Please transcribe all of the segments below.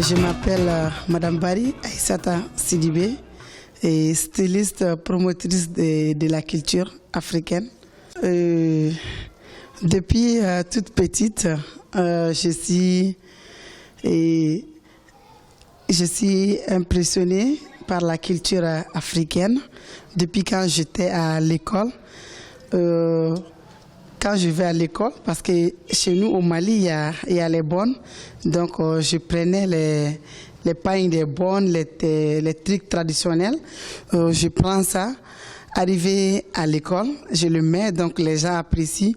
Je m'appelle Madame Bari Aïssata Sidibé, et styliste promotrice de la culture africaine. Depuis toute petite, je suis impressionnée par la culture africaine depuis quand j'étais à l'école. Quand je vais à l'école, parce que chez nous au Mali, il y a les bonnes, donc je prenais les pains des bonnes, les trucs traditionnels, je prends ça. Arrivé à l'école, je le mets, donc les gens apprécient.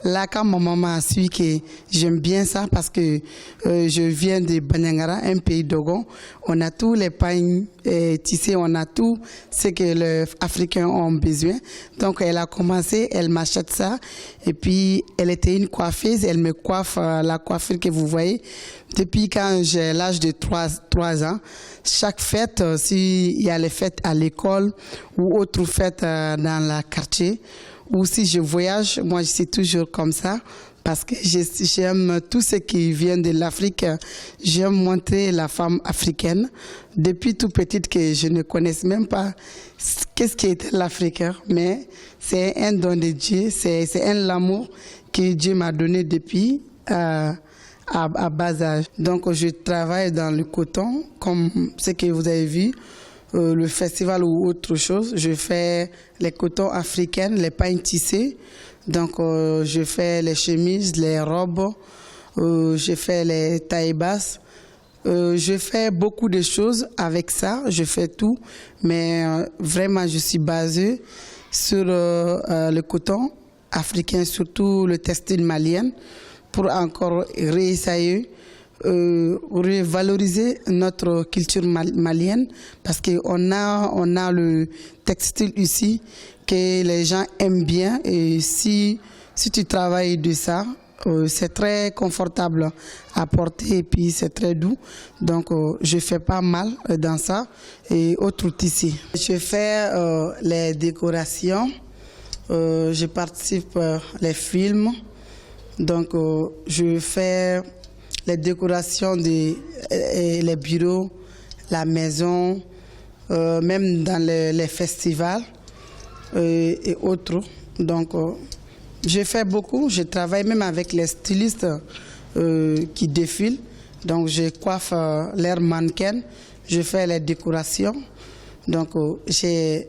Là, quand ma maman a su que j'aime bien ça, parce que je viens de Banyangara, un pays d'Ogon, on a tous les pains tissés, on a tout ce que les Africains ont besoin. Donc elle a commencé, elle m'achète ça, et puis elle était une coiffeuse, elle me coiffe la coiffure que vous voyez. Depuis quand j'ai l'âge de 3 ans, chaque fête, s'il y a les fêtes à l'école ou autre fête dans le quartier, ou si je voyage, moi je suis toujours comme ça, parce que j'aime tout ce qui vient de l'Afrique. J'aime montrer la femme africaine. Depuis tout petite que je ne connaissais même pas qu'est-ce qui était l'Afrique, mais c'est un don de Dieu, c'est un amour que Dieu m'a donné depuis à bas âge. Donc je travaille dans le coton, comme ce que vous avez vu, le festival ou autre chose. Je fais les cotons africains, les pains tissés. Donc je fais les chemises, les robes, je fais les tailles basses. Je fais beaucoup de choses avec ça, je fais tout, mais vraiment je suis basée sur le coton africain, surtout le textile malien, pour encore réessayer, revaloriser notre culture malienne, parce qu'on a le textile ici que les gens aiment bien, et si tu travailles de ça, c'est très confortable à porter et puis c'est très doux. Donc je fais pas mal dans ça et autres tissus. Je fais les décorations, je participe les films. Donc, je fais les décorations les bureaux, la maison, même dans les festivals et autres. Donc, je fais beaucoup. Je travaille même avec les stylistes qui défilent. Donc, je coiffe leurs mannequins. Je fais les décorations. Donc, j'ai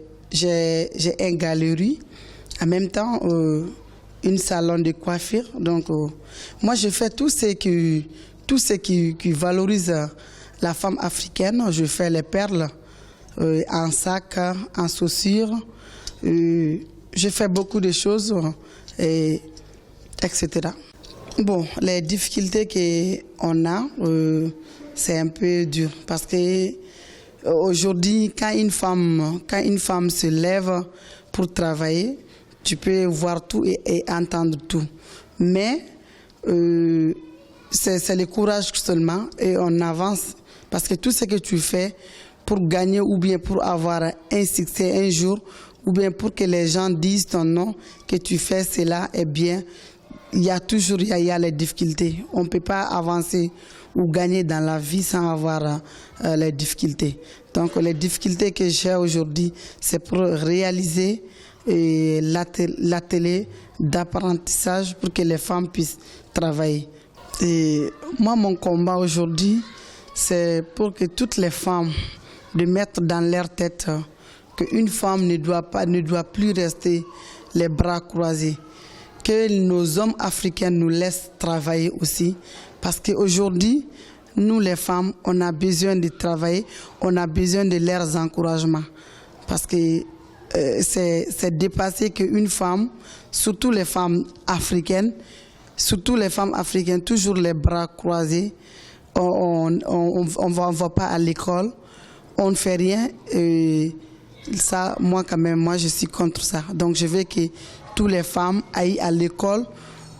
une galerie. En même temps, une salon de coiffure. Donc, moi, je fais tout ce qui valorise la femme africaine. Je fais les perles en sac, en chaussures. Je fais beaucoup de choses, etc. Bon, les difficultés qu'on a, c'est un peu dur. Parce que aujourd'hui, quand une femme se lève pour travailler, tu peux voir tout et entendre tout. Mais c'est le courage seulement et on avance. Parce que tout ce que tu fais pour gagner ou bien pour avoir un succès un jour, ou bien pour que les gens disent ton nom, que tu fais cela, eh bien, il y a les difficultés. On ne peut pas avancer ou gagner dans la vie sans avoir les difficultés. Donc les difficultés que j'ai aujourd'hui, c'est pour réaliser l'atelier d'apprentissage pour que les femmes puissent travailler. Et moi, mon combat aujourd'hui, c'est pour que toutes les femmes de mettre dans leur tête qu'une femme ne doit plus rester les bras croisés, que nos hommes africains nous laissent travailler aussi, parce qu'aujourd'hui, nous les femmes, on a besoin de travailler, on a besoin de leurs encouragements, parce que c'est dépassé qu'une femme, surtout les femmes africaines, toujours les bras croisés, on ne va pas à l'école, on ne fait rien. Ça, moi quand même, je suis contre ça. Donc je veux que toutes les femmes aillent à l'école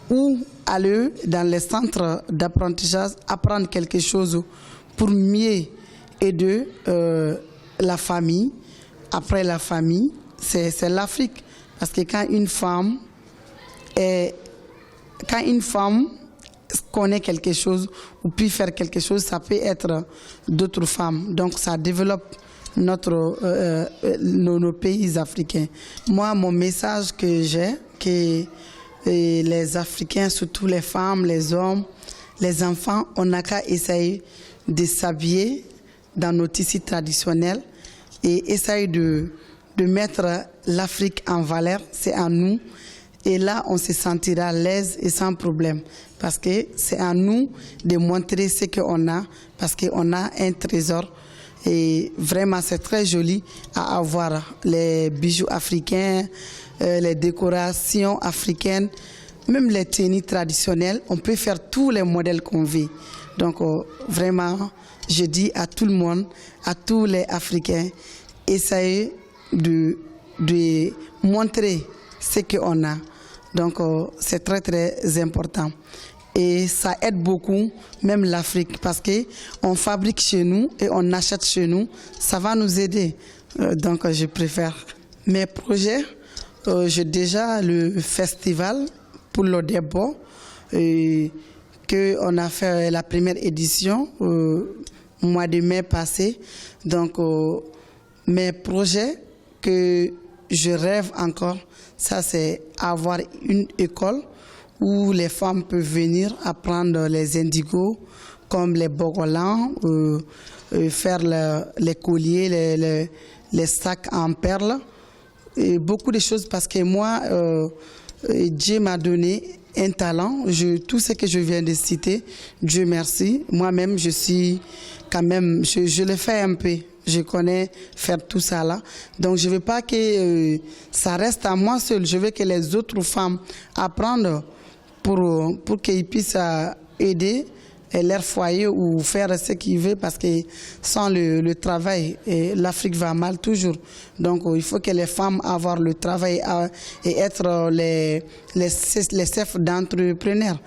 ou aller dans les centres d'apprentissage, apprendre quelque chose pour mieux aider la famille. Après la famille, c'est l'Afrique. Parce que quand une femme connaît quelque chose ou peut faire quelque chose, ça peut être d'autres femmes. Donc ça développe nos pays africains. Moi, mon message que j'ai, que les Africains, surtout les femmes, les hommes, les enfants, on n'a qu'à essayer de s'habiller dans nos tissus traditionnels et essayer de mettre l'Afrique en valeur, c'est à nous. Et là, on se sentira à l'aise et sans problème. Parce que c'est à nous de montrer ce qu'on a, parce qu'on a un trésor. Et vraiment, c'est très joli à avoir les bijoux africains, les décorations africaines, même les tenues traditionnelles. On peut faire tous les modèles qu'on veut. Donc, vraiment, je dis à tout le monde, à tous les Africains, essayez de montrer ce qu'on a. Donc, c'est très, très important. Et ça aide beaucoup, même l'Afrique, parce qu'on fabrique chez nous et on achète chez nous. Ça va nous aider. Donc, je préfère. Mes projets, j'ai déjà le festival pour le débat, qu'on a fait la première édition au mois de mai passé. Donc, mes projets que je rêve encore, ça c'est avoir une école où les femmes peuvent venir apprendre les indigos comme les bogolans, faire les colliers, les sacs en perles, et beaucoup de choses parce que moi, Dieu m'a donné un talent. Tout ce que je viens de citer, Dieu merci. Moi-même, je suis quand même, je le fais un peu. Je connais faire tout ça là. Donc je ne veux pas que ça reste à moi seul. Je veux que les autres femmes apprennent pour qu'ils puissent aider leur foyer ou faire ce qu'ils veulent, parce que sans le travail, l'Afrique va mal toujours. Donc il faut que les femmes aient le travail et être les chefs d'entrepreneurs.